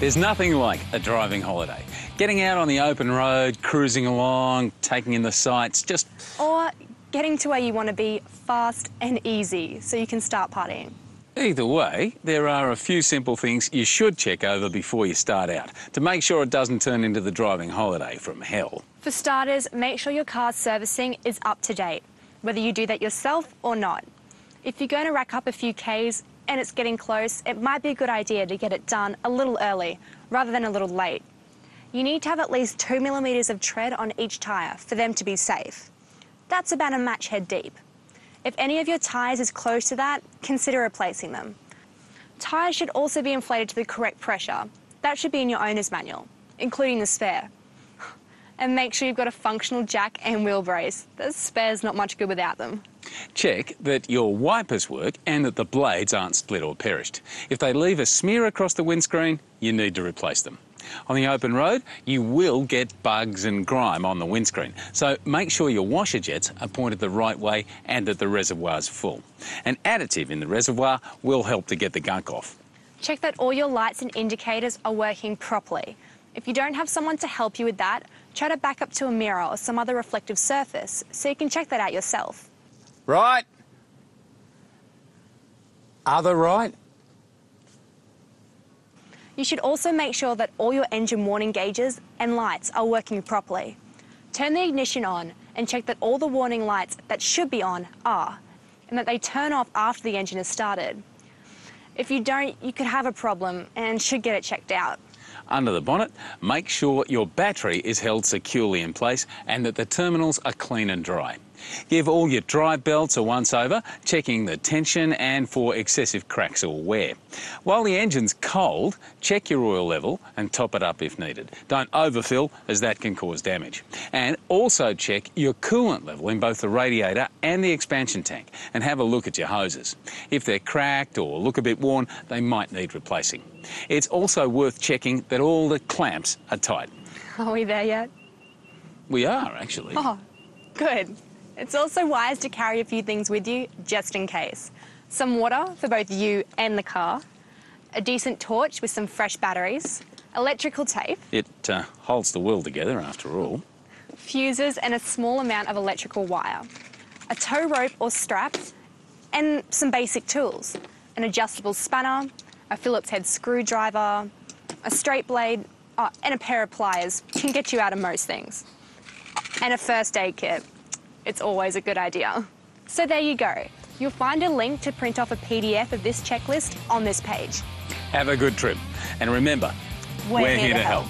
There's nothing like a driving holiday. Getting out on the open road, cruising along, taking in the sights, just... Or getting to where you want to be fast and easy so you can start partying. Either way, there are a few simple things you should check over before you start out to make sure it doesn't turn into the driving holiday from hell. For starters, make sure your car's servicing is up to date, whether you do that yourself or not. If you're going to rack up a few Ks and it's getting close, it might be a good idea to get it done a little early rather than a little late. You need to have at least 2 millimetres of tread on each tyre for them to be safe. That's about a match head deep. If any of your tyres is close to that, consider replacing them. Tyres should also be inflated to the correct pressure. That should be in your owner's manual, including the spare. And make sure you've got a functional jack and wheel brace. The spare's not much good without them. Check that your wipers work and that the blades aren't split or perished. If they leave a smear across the windscreen, you need to replace them. On the open road, you will get bugs and grime on the windscreen, so make sure your washer jets are pointed the right way and that the reservoir's full. An additive in the reservoir will help to get the gunk off. Check that all your lights and indicators are working properly. If you don't have someone to help you with that, try to back up to a mirror or some other reflective surface so you can check that out yourself. Right. Other right. You should also make sure that all your engine warning gauges and lights are working properly. Turn the ignition on and check that all the warning lights that should be on are, and that they turn off after the engine is started. If you don't, you could have a problem and should get it checked out. Under the bonnet, make sure your battery is held securely in place and that the terminals are clean and dry. Give all your drive belts a once-over, checking the tension and for excessive cracks or wear. While the engine's cold, check your oil level and top it up if needed. Don't overfill, as that can cause damage. And also check your coolant level in both the radiator and the expansion tank and have a look at your hoses. If they're cracked or look a bit worn, they might need replacing. It's also worth checking that all the clamps are tight. Are we there yet? We are, actually. Oh, good. It's also wise to carry a few things with you, just in case. Some water for both you and the car, a decent torch with some fresh batteries, electrical tape. It holds the world together, after all. Fuses and a small amount of electrical wire, a tow rope or strap, and some basic tools. An adjustable spanner, a Phillips head screwdriver, a straight blade, and a pair of pliers can get you out of most things. And a first aid kit. It's always a good idea. So there you go. You'll find a link to print off a PDF of this checklist on this page. Have a good trip. And remember, we're here to help.